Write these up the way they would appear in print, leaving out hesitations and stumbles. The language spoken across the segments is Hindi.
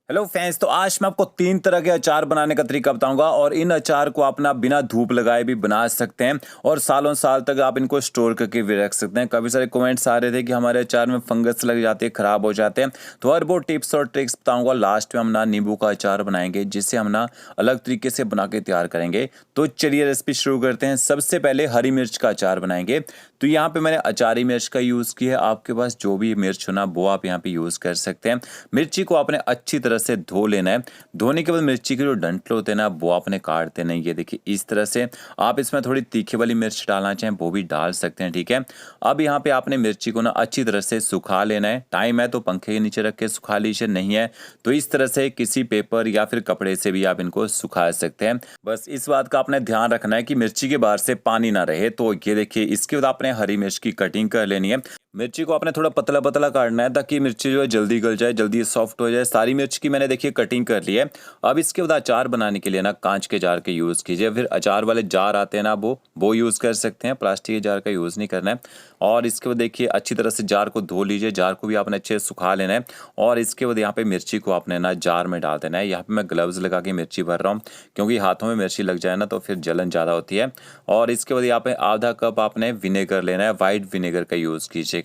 हेलो फ्रेंड्स, तो आज मैं आपको 3 तरह के अचार बनाने का तरीका बताऊंगा और इन अचार को आप ना बिना धूप लगाए भी बना सकते हैं और सालों साल तक आप इनको स्टोर करके भी रख सकते हैं। काफ़ी सारे कमेंट्स आ रहे थे कि हमारे अचार में फंगस लग जाते हैं, ख़राब हो जाते हैं, तो हर वो टिप्स और ट्रिक्स बताऊंगा। लास्ट में हम ना नींबू का अचार बनाएंगे जिससे हम ना अलग तरीके से बना के तैयार करेंगे। तो चलिए रेसिपी शुरू करते हैं। सबसे पहले हरी मिर्च का अचार बनाएंगे। तो यहाँ पे मैंने अचारी मिर्च का यूज़ किया है। आपके पास जो भी मिर्च हो ना वो आप यहाँ पे यूज़ कर सकते हैं। मिर्ची को आपने अच्छी तरह से धो लेना है। धोने के बाद मिर्ची के जो डंठल होते हैं ना वो आपने काट देना है। ये देखिए इस तरह से। आप इसमें थोड़ी तीखी वाली मिर्च डालना चाहें वो भी डाल सकते हैं, ठीक है। अब यहाँ पे आपने मिर्ची को ना अच्छी तरह से सुखा लेना है। टाइम है तो पंखे के नीचे रख के सुखा लीजिए, नहीं है तो इस तरह से किसी पेपर या फिर कपड़े से भी आप इनको सुखा सकते हैं। बस इस बात का आपने ध्यान रखना है कि मिर्ची के बाहर से पानी ना रहे। तो ये देखिए इसके बाद आपने हरी मिर्च की कटिंग कर लेनी है। मिर्ची को आपने थोड़ा पतला पतला काटना है ताकि मिर्ची जो है जल्दी गल जाए, जल्दी सॉफ्ट हो जाए। सारी मिर्च की मैंने देखिए कटिंग कर ली है। अब इसके बाद अचार बनाने के लिए ना कांच के जार के यूज़ कीजिए। फिर अचार वाले जार आते हैं ना वो यूज़ कर सकते हैं, प्लास्टिक के जार का यूज़ नहीं करना है। और इसके बाद देखिए अच्छी तरह से जार को धो लीजिए। जार को भी आपने अच्छे से सुखा लेना है। और इसके बाद यहाँ पे मिर्ची को आपने ना जार में डाल देना है। यहाँ पे मैं ग्लव्स लगा के मिर्ची भर रहा हूँ क्योंकि हाथों में मिर्ची लग जाए ना तो फिर जलन ज़्यादा होती है। और इसके बाद यहाँ पे आधा कप आपने विनेगर लेना है। वाइट विनेगर का यूज़ कीजिएगा।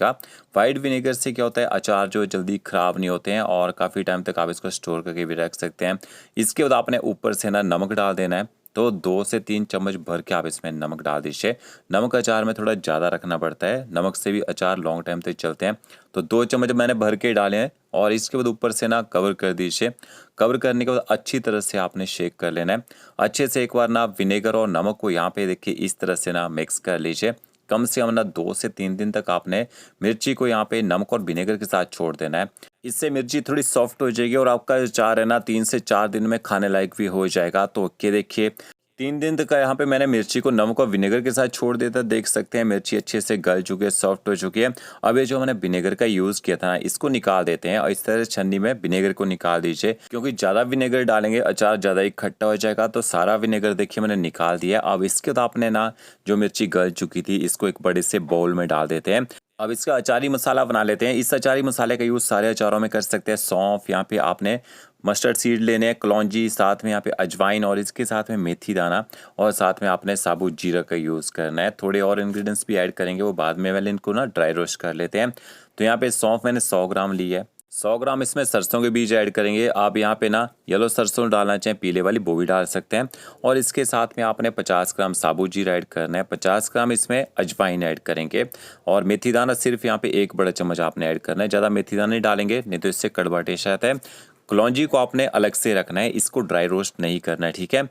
वाइट विनेगर से क्या होता है, अचार जो जल्दी ख़राब नहीं होते हैं और काफ़ी टाइम तक आप इसको स्टोर करके भी रख सकते हैं। इसके बाद आपने ऊपर से ना नमक डाल देना है। तो 2 से 3 चम्मच भर के आप इसमें नमक डाल दीजिए। नमक अचार में थोड़ा ज़्यादा रखना पड़ता है, नमक से भी अचार लॉन्ग टाइम तक चलते हैं। तो 2 चम्मच मैंने भर के डाले हैं। और इसके बाद ऊपर से ना कवर कर दीजिए। कवर करने के बाद अच्छी तरह से आपने शेक कर लेना है। अच्छे से एक बार ना विनेगर और नमक को यहाँ पे देखिए इस तरह से ना मिक्स कर लीजिए। कम से कम ना 2 से 3 दिन तक आपने मिर्ची को यहाँ पे नमक और विनेगर के साथ छोड़ देना है। इससे मिर्ची थोड़ी सॉफ्ट हो जाएगी और आपका जो अचार है ना 3 से 4 दिन में खाने लायक भी हो जाएगा। तो ये देखिए 3 दिन तक यहाँ पे मैंने मिर्ची को नमक और विनेगर के साथ छोड़ दिया था। देख सकते हैं मिर्ची अच्छे से गल चुकी है, सॉफ्ट हो चुकी है। अब ये जो मैंने विनेगर का यूज़ किया था ना इसको निकाल देते हैं और इस तरह से छन्नी में विनेगर को निकाल दीजिए क्योंकि ज़्यादा विनेगर डालेंगे अचार ज़्यादा ही खट्टा हो जाएगा। तो सारा विनेगर देखिए मैंने निकाल दिया। अब इसके बाद आपने ना जो मिर्ची गल चुकी थी इसको एक बड़े से बाउल में डाल देते हैं। अब इसका अचारी मसाला बना लेते हैं। इस अचारी मसाले का यूज़ सारे अचारों में कर सकते हैं। सौंफ, यहाँ पे आपने मस्टर्ड सीड लेने हैं, कलौंजी, साथ में यहाँ पे अजवाइन और इसके साथ में मेथी दाना और साथ में आपने साबुत जीरा का यूज़ करना है। थोड़े और इंग्रेडिएंट्स भी ऐड करेंगे वो बाद में, पहले इनको ना ड्राई रोस्ट कर लेते हैं। तो यहाँ पे सौंफ मैंने 100 ग्राम ली है। 100 ग्राम इसमें सरसों के बीज ऐड करेंगे। आप यहाँ पे ना येलो सरसों डालना चाहें, पीले वाली वो भी डाल सकते हैं। और इसके साथ में आपने 50 ग्राम साबुत जीरा ऐड करना है। 50 ग्राम इसमें अजवाइन ऐड करेंगे। और मेथी दाना सिर्फ यहाँ पे 1 बड़ा चम्मच आपने ऐड करना है, ज़्यादा मेथी दाना नहीं डालेंगे नहीं तो इससे कड़वा टेस्ट आता है। कलौंजी को आपने अलग से रखना है, इसको ड्राई रोस्ट नहीं करना है, ठीक है।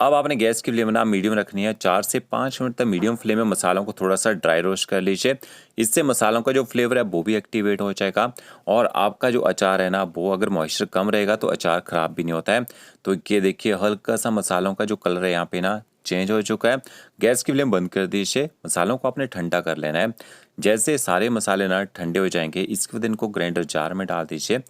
अब आपने गैस की फ्लेम ना मीडियम रखनी है। 4 से 5 मिनट तक मीडियम फ्लेम में मसालों को थोड़ा सा ड्राई रोस्ट कर लीजिए। इससे मसालों का जो फ्लेवर है वो भी एक्टिवेट हो जाएगा और आपका जो अचार है ना वो अगर मॉइस्चर कम रहेगा तो अचार ख़राब भी नहीं होता है। तो ये देखिए हल्का सा मसालों का जो कलर है यहाँ पे ना चेंज हो चुका है। गैस की फ्लेम बंद कर दीजिए। मसालों को आपने ठंडा कर लेना है। जैसे सारे मसाले ना ठंडे हो जाएंगे इसके बाद इनको ग्राइंडर जार में डाल दीजिए।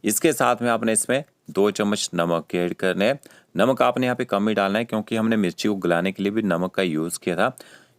इसके साथ में आपने इसमें 2 चम्मच नमक ऐड करने हैं। नमक आपने यहाँ पे कम ही डालना है क्योंकि हमने मिर्ची को गलाने के लिए भी नमक का यूज़ किया था।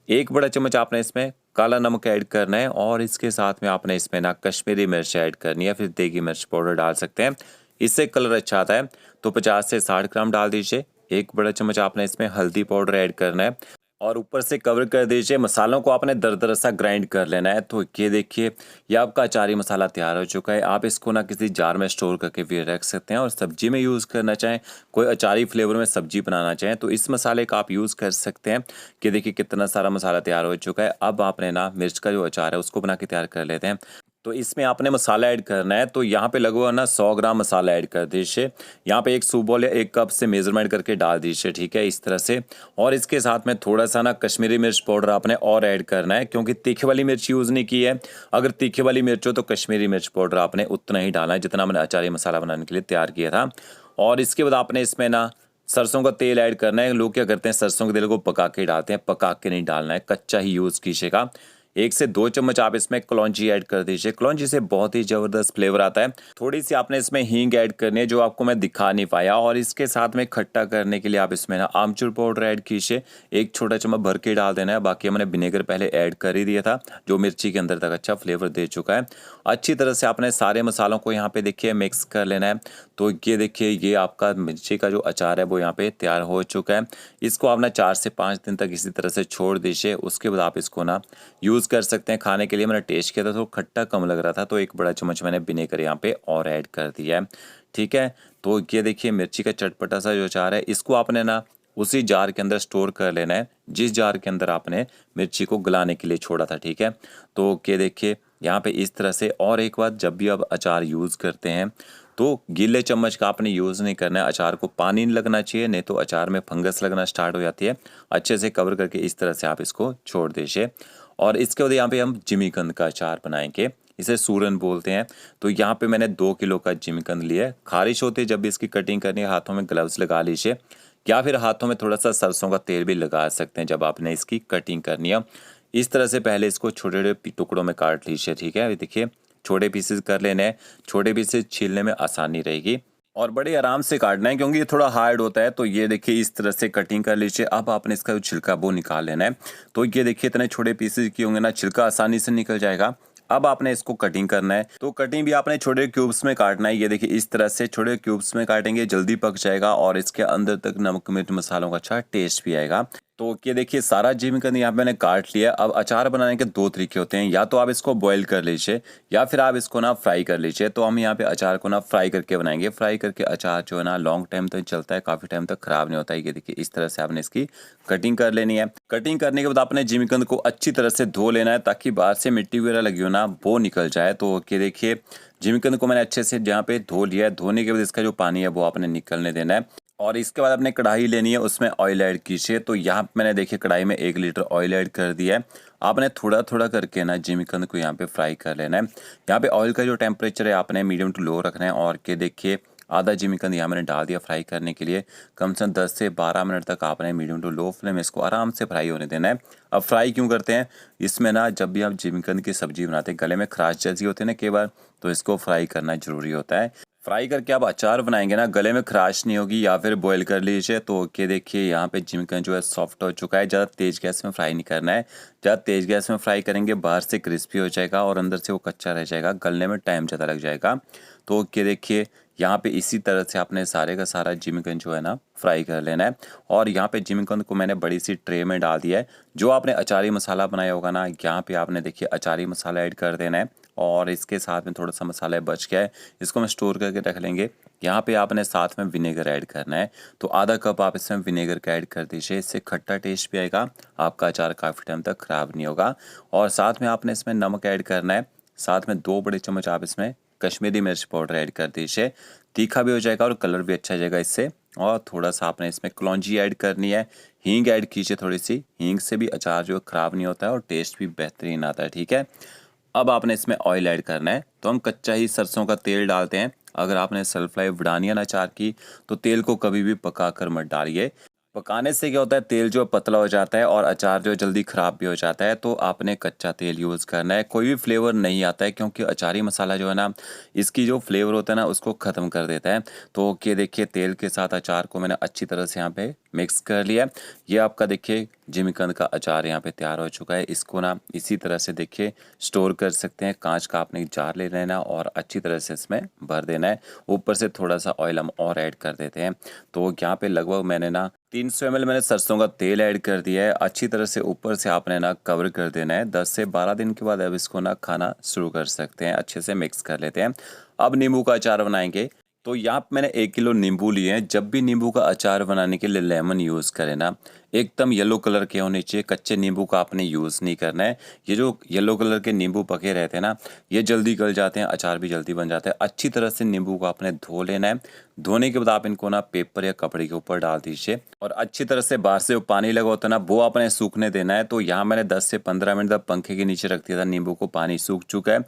1 बड़ा चम्मच आपने इसमें काला नमक ऐड करना है। और इसके साथ में आपने इसमें ना कश्मीरी मिर्च ऐड करनी है, फिर देगी मिर्च पाउडर डाल सकते हैं, इससे कलर अच्छा आता है। तो 50 से 60 ग्राम डाल दीजिए। 1 बड़ा चम्मच आपने इसमें हल्दी पाउडर ऐड करना है और ऊपर से कवर कर दीजिए। मसालों को आपने दरदरा सा ग्राइंड कर लेना है। तो ये देखिए ये आपका अचारी मसाला तैयार हो चुका है। आप इसको ना किसी जार में स्टोर करके भी रख सकते हैं और सब्जी में यूज़ करना चाहें, कोई अचारी फ्लेवर में सब्जी बनाना चाहें तो इस मसाले का आप यूज़ कर सकते हैं। कि देखिए कितना सारा मसाला तैयार हो चुका है। अब आपने ना मिर्च का जो अचार है उसको बना के तैयार कर लेते हैं। तो इसमें आपने मसाला ऐड करना है। तो यहाँ पे लगभग ना 100 ग्राम मसाला ऐड कर दीजिए। यहाँ पे 1 सूप या 1 कप से मेजरमेंट करके डाल दीजिए, ठीक है, इस तरह से। और इसके साथ में थोड़ा सा ना कश्मीरी मिर्च पाउडर आपने और ऐड करना है क्योंकि तीखे वाली मिर्च यूज़ नहीं की है। अगर तीखे वाली मिर्च हो तो कश्मीरी मिर्च पाउडर आपने उतना ही डालना है जितना मैंने अचारी मसाला बनाने के लिए तैयार किया था। और इसके बाद आपने इसमें ना सरसों का तेल ऐड करना है। लोग क्या करते हैं सरसों के तेल को पका के डालते हैं, पका के नहीं डालना है, कच्चा ही यूज़ कीजिएगा। 1 से 2 चम्मच आप इसमें कलौंजी ऐड कर दीजिए। कलौंजी से बहुत ही ज़बरदस्त फ्लेवर आता है। थोड़ी सी आपने इसमें हींग ऐड करनी है जो आपको मैं दिखा नहीं पाया, और इसके साथ में खट्टा करने के लिए आप इसमें ना आमचूर पाउडर ऐड कीजिए। 1 छोटा चम्मच भर के डाल देना है। बाकी हमने विनेगर पहले ऐड कर ही दिया था जो मिर्ची के अंदर तक अच्छा फ्लेवर दे चुका है। अच्छी तरह से आपने सारे मसालों को यहाँ पे देखिए मिक्स कर लेना है। तो ये देखिए ये आपका मिर्ची का जो अचार है वो यहाँ पे तैयार हो चुका है। इसको आप ना 4 से 5 दिन तक इसी तरह से छोड़ दीजिए। उसके बाद आप इसको ना यूज़ कर सकते हैं खाने के लिए। मैंने टेस्ट किया था तो खट्टा कम लग रहा था, तो 1 बड़ा चम्मच मैंने विनेगर यहाँ पे और ऐड कर दिया है। ठीक है, तो ये देखिए मिर्ची का चटपटा सा जो अचार है इसको आपने ना उसी जार के अंदर स्टोर कर लेना है जिस जार के अंदर आपने मिर्ची को गलाने के लिए छोड़ा था। ठीक है, तो ये देखिए यहाँ पे इस तरह से। और एक बात, जब भी आप अचार यूज़ करते हैं तो गीले चम्मच का आपने यूज़ नहीं करना है। अचार को पानी नहीं लगना चाहिए, नहीं तो अचार में फंगस लगना स्टार्ट हो जाती है। अच्छे से कवर करके इस तरह से आप इसको छोड़ दीजिए। और इसके बाद यहाँ पे हम जिमीकंद का अचार बनाएंगे, इसे सूरन बोलते हैं। तो यहाँ पे मैंने 2 किलो का जिमीकंद लिया है। खारिश होते जब भी इसकी कटिंग करनी है हाथों में ग्लव्स लगा लीजिए, या फिर हाथों में थोड़ा सा सरसों का तेल भी लगा सकते हैं जब आपने इसकी कटिंग करनी है। इस तरह से पहले इसको छोटे छोटे टुकड़ों में काट लीजिए। ठीक है, देखिए छोटे पीसेस कर लेने हैं। छोटे पीसेस छीलने में आसानी रहेगी और बड़े आराम से काटना है क्योंकि ये थोड़ा हार्ड होता है। तो ये देखिए इस तरह से कटिंग कर लीजिए। अब आपने इसका जो छिलका वो निकाल लेना है। तो ये देखिए इतने छोटे पीसेस किए होंगे ना, छिलका आसानी से निकल जाएगा। अब आपने इसको कटिंग करना है, तो कटिंग भी आपने छोटे क्यूब्स में काटना है। ये देखिए इस तरह से छोटे क्यूब्स में काटेंगे, जल्दी पक जाएगा और इसके अंदर तक नमक मिर्च मसालों का अच्छा टेस्ट भी आएगा। तो ये देखिए सारा जिमीकंद यहाँ पे मैंने काट लिया। अब अचार बनाने के 2 तरीके होते हैं, या तो आप इसको बॉईल कर लीजिए या फिर आप इसको ना फ्राई कर लीजिए। तो हम यहाँ पे अचार को ना फ्राई करके बनाएंगे। फ्राई करके अचार जो है ना लॉन्ग टाइम तक चलता है, काफ़ी टाइम तक खराब नहीं होता है। ये देखिए इस तरह से आपने इसकी कटिंग कर लेनी है। कटिंग करने के बाद आपने जिमीकंद को अच्छी तरह से धो लेना है ताकि बाहर से मिट्टी वगैरह लगी हो ना वो निकल जाए। तो ये देखिए जिमीकंद को मैंने अच्छे से जहाँ पे धो लिया है। धोने के बाद इसका जो पानी है वो आपने निकलने देना है। और इसके बाद आपने कढ़ाई लेनी है, उसमें ऑयल ऐड कीजिए। तो यहाँ पे मैंने देखिए कढ़ाई में 1 लीटर ऑयल ऐड कर दिया है। आपने थोड़ा थोड़ा करके ना जिमीकंद को यहाँ पे फ्राई कर लेना है। यहाँ पे ऑयल का जो टेम्परेचर है आपने मीडियम टू लो रखना है। और के देखिए आधा जिमीकंद यहाँ मैंने डाल दिया फ्राई करने के लिए। कम से कम 10 से 12 मिनट तक आपने मीडियम टू लो फ्लेम इसको आराम से फ्राई होने देना है। अब फ्राई क्यों करते हैं, इसमें ना जब भी आप जिमीकंद की सब्जी बनाते हैं गले में खराश जैसी होती है ना कई बार, तो इसको फ्राई करना जरूरी होता है। फ्राई करके आप अचार बनाएंगे ना गले में खराश नहीं होगी। या फिर बॉईल कर लीजिए। तो के देखिए यहाँ पे जिमीकंद जो है सॉफ्ट हो चुका है। ज़्यादा तेज़ गैस में फ्राई नहीं करना है। ज़्यादा तेज़ गैस में फ्राई करेंगे बाहर से क्रिस्पी हो जाएगा और अंदर से वो कच्चा रह जाएगा, गलने में टाइम ज़्यादा लग जाएगा। तो के देखिए यहाँ पे इसी तरह से आपने सारे का सारा जिमीकंद जो है ना फ्राई कर लेना है। और यहाँ पे जिमीकंद को मैंने बड़ी सी ट्रे में डाल दिया है। जो आपने अचारी मसाला बनाया होगा ना, यहाँ पे आपने देखिए अचारी मसाला ऐड कर देना है। और इसके साथ में थोड़ा सा मसाला बच गया है, इसको हम स्टोर करके रख लेंगे। यहाँ पे आपने साथ में विनेगर ऐड करना है। तो आधा कप आप इसमें विनेगर का ऐड कर दीजिए, इससे खट्टा टेस्ट भी आएगा, आपका अचार काफ़ी टाइम तक ख़राब नहीं होगा। और साथ में आपने इसमें नमक ऐड करना है। साथ में 2 बड़े चम्मच आप इसमें कश्मीरी मिर्च पाउडर ऐड कर दीजिए। तीखा भी हो जाएगा और कलर भी अच्छा आ जाएगा इससे। और थोड़ा सा आपने इसमें कलौंजी ऐड करनी है। हींग ऐड कीजिए थोड़ी सी, हींग से भी अचार जो ख़राब नहीं होता है और टेस्ट भी बेहतरीन आता है। ठीक है, अब आपने इसमें ऑयल ऐड करना है। तो हम कच्चा ही सरसों का तेल डालते हैं। अगर आपने शेल्फ लाइफ बढ़ानी है ना अचार की, तो तेल को कभी भी पका कर मत डालिए। पकाने से क्या होता है, तेल जो पतला हो जाता है और अचार जो जल्दी ख़राब भी हो जाता है। तो आपने कच्चा तेल यूज़ करना है। कोई भी फ्लेवर नहीं आता है क्योंकि अचारी मसाला जो है ना इसकी जो फ्लेवर होता है ना उसको ख़त्म कर देता है। तो ये देखिए तेल के साथ अचार को मैंने अच्छी तरह से यहाँ पे मिक्स कर लिया। ये आपका देखिए जिमीकंद का अचार यहाँ पे तैयार हो चुका है। इसको ना इसी तरह से देखिए स्टोर कर सकते हैं। कांच का आपने जार ले लेना और अच्छी तरह से इसमें भर देना है। ऊपर से थोड़ा सा ऑयल हम और ऐड कर देते हैं। तो यहाँ पे लगभग मैंने ना 300 ml मैंने सरसों का तेल ऐड कर दिया है। अच्छी तरह से ऊपर से आपने ना कवर कर देना है। 10 से 12 दिन के बाद अब इसको ना खाना शुरू कर सकते हैं। अच्छे से मिक्स कर लेते हैं। अब नींबू का अचार बनाएंगे। तो यहाँ पे मैंने 1 किलो नींबू लिए हैं। जब भी नींबू का अचार बनाने के लिए लेमन यूज़ करें ना, एकदम येलो कलर के होने चाहिए। कच्चे नींबू का आपने यूज़ नहीं करना है। ये जो येलो कलर के नींबू पके रहते हैं ना, ये जल्दी गल जाते हैं, अचार भी जल्दी बन जाता है। अच्छी तरह से नींबू को आपने धो लेना है। धोने के बाद आप इनको ना पेपर या कपड़े के ऊपर डाल दीजिए और अच्छी तरह से बाहर से वो पानी लगा होता है ना वो आपने सूखने देना है। तो यहाँ मैंने 10 से 15 मिनट तक पंखे के नीचे रख दिया था। नींबू को पानी सूख चुका है।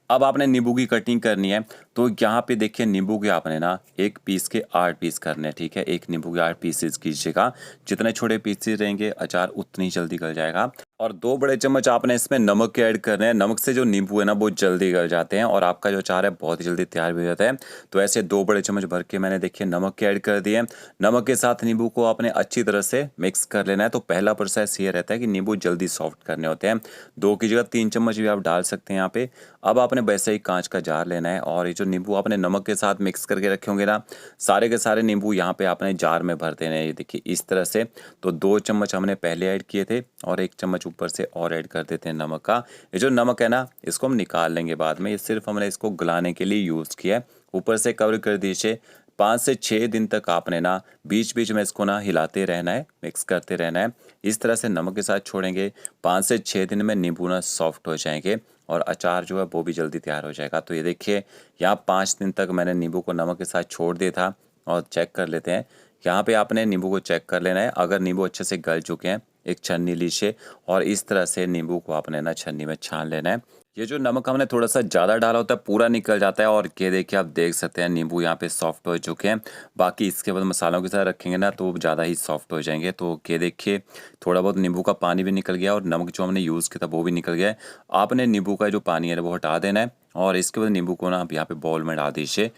अब आपने नींबू की कटिंग करनी है। तो यहाँ पे देखिए नींबू के आपने ना 1 पीस के 8 पीस करने हैं। ठीक है, 1 नींबू के 8 पीसेस कीजिएगा। जितने छोटे पीसेस रहेंगे अचार उतनी जल्दी गल जाएगा। और 2 बड़े चम्मच आपने इसमें नमक के ऐड करने हैं। नमक से जो नींबू है ना वो जल्दी गल जाते हैं और आपका जो अचार है बहुत ही जल्दी तैयार भी हो जाता है। तो ऐसे 2 बड़े चम्मच भर के मैंने देखिए नमक के ऐड कर दिए। नमक के साथ नींबू को आपने अच्छी तरह से मिक्स कर लेना है। तो पहला प्रोसेस ये रहता है कि नींबू जल्दी सॉफ्ट करने होते हैं। 2 की जगह 3 चम्मच भी आप डाल सकते हैं यहाँ पे। अब आपने वैसे ही कांच का जार लेना है और ये जो नींबू आपने नमक के साथ मिक्स करके रखे होंगे ना, सारे के सारे नींबू यहाँ पे आपने जार में भर देने हैं। ये देखिए इस तरह से। तो 2 चम्मच हमने पहले ऐड किए थे और 1 चम्मच ऊपर से और ऐड कर देते हैं नमक का। ये जो नमक है ना, इसको हम निकाल लेंगे बाद में। ये सिर्फ हमने इसको गलाने के लिए यूज़ किया है। ऊपर से कवर कर दीजिए। 5 से 6 दिन तक आपने ना बीच बीच में इसको ना हिलाते रहना है, मिक्स करते रहना है। इस तरह से नमक के साथ छोड़ेंगे। 5 से 6 दिन में नींबू ना सॉफ्ट हो जाएंगे और अचार जो है वो भी जल्दी तैयार हो जाएगा। तो ये देखिए यहाँ 5 दिन तक मैंने नींबू को नमक के साथ छोड़ दिया था और चेक कर लेते हैं। यहाँ पे आपने नींबू को चेक कर लेना है। अगर नींबू अच्छे से गल चुके हैं, एक छन्नी लीजिए और इस तरह से नींबू को आपने ना छन्नी में छान लेना है। ये जो नमक हमने थोड़ा सा ज़्यादा डाला होता है पूरा निकल जाता है और ये देखिए आप देख सकते हैं नींबू यहाँ पे सॉफ्ट हो चुके हैं। बाकी इसके बाद मसालों के साथ रखेंगे ना तो ज़्यादा ही सॉफ्ट हो जाएंगे। तो ये देखिए थोड़ा बहुत नींबू का पानी भी निकल गया और नमक जो हमने यूज़ किया था वो भी निकल गया है। आपने नींबू का जो पानी है वो हटा देना है और इसके बाद नींबू को ना आप यहाँ पे बाउल में डाल दीजिए।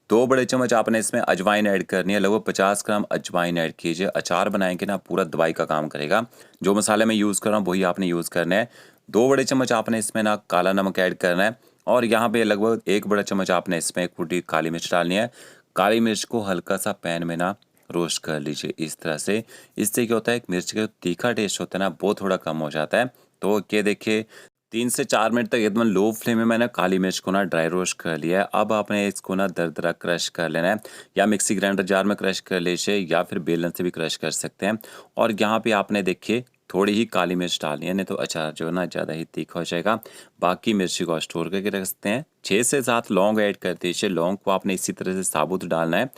2 बड़े चम्मच आपने इसमें अजवाइन ऐड करनी है। लगभग 50 ग्राम अजवाइन ऐड कीजिए। अचार बनाएंगे ना पूरा दवाई का काम करेगा। जो मसाले मैं यूज़ कर रहा हूँ वही आपने यूज़ करना है। 2 बड़े चम्मच आपने इसमें ना काला नमक ऐड करना है और यहाँ पे लगभग 1 बड़ा चम्मच आपने इसमें एक फुटी काली मिर्च डालनी है। काली मिर्च को हल्का सा पैन में ना रोस्ट कर लीजिए इस तरह से। इससे क्या होता है, एक मिर्च का जो तीखा टेस्ट होता है ना वो थोड़ा कम हो जाता है। तो ये देखिए 3 से 4 मिनट तक एकदम लो फ्लेम में मैंने काली मिर्च को ना ड्राई रोस्ट कर लिया है। अब आपने इसको ना दरदरा क्रश कर लेना है। या मिक्सी ग्राइंडर जार में क्रश कर लीजिए या फिर बेलन से भी क्रश कर सकते हैं। और यहाँ पे आपने देखिए थोड़ी ही काली मिर्च डालनी है, नहीं तो अचार जो है ना ज़्यादा ही तीखा हो जाएगा। बाकी मिर्ची को स्टोर करके रख सकते हैं। 6 से 7 लौंग ऐड कर दीजिए। लौंग को आपने इसी तरह से साबुत डालना है।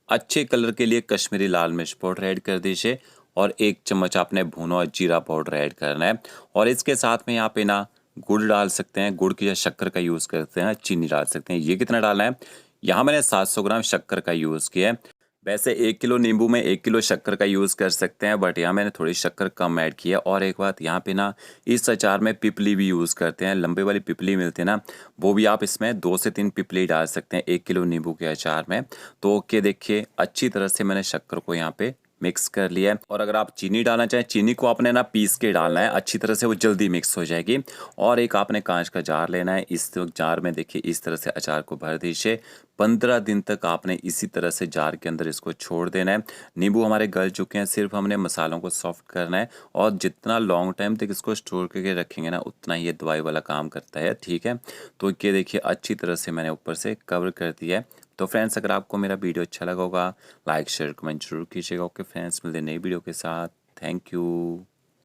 अच्छे कलर के लिए कश्मीरी लाल मिर्च पाउडर ऐड कर दीजिए और 1 चम्मच आपने भुना हुआ जीरा पाउडर ऐड करना है। और इसके साथ में यहाँ पे ना गुड़ डाल सकते हैं। गुड़ की या शक्कर का यूज़ करते हैं, चीनी डाल सकते हैं। ये कितना डालना है, यहाँ मैंने 700 ग्राम शक्कर का यूज़ किया है। वैसे 1 किलो नींबू में 1 किलो शक्कर का यूज़ कर सकते हैं, बट यहाँ मैंने थोड़ी शक्कर कम ऐड की है। और एक बात यहाँ पे ना, इस अचार में पिपली भी यूज़ करते हैं। लंबे वाली पिपली मिलती है ना, वो भी आप इसमें 2 से 3 पिपली डाल सकते हैं 1 किलो नींबू के अचार में। तो ओके, देखिए अच्छी तरह से मैंने शक्कर को यहाँ पे मिक्स कर लिया है। और अगर आप चीनी डालना चाहें, चीनी को आपने ना पीस के डालना है अच्छी तरह से, वो जल्दी मिक्स हो जाएगी। और एक आपने कांच का जार लेना है। इस जार में देखिए इस तरह से अचार को भर दीजिए। 15 दिन तक आपने इसी तरह से जार के अंदर इसको छोड़ देना है। नींबू हमारे गल चुके हैं, सिर्फ हमने मसालों को सॉफ्ट करना है। और जितना लॉन्ग टाइम तक इसको स्टोर करके रखेंगे ना, उतना ही ये दवाई वाला काम करता है। ठीक है, तो ये देखिए अच्छी तरह से मैंने ऊपर से कवर कर दिया है। तो फ्रेंड्स, अगर आपको मेरा वीडियो अच्छा लगा होगा, लाइक शेयर कमेंट जरूर कीजिएगा। ओके फ्रेंड्स, मिलते हैं नई वीडियो के साथ। Thank you.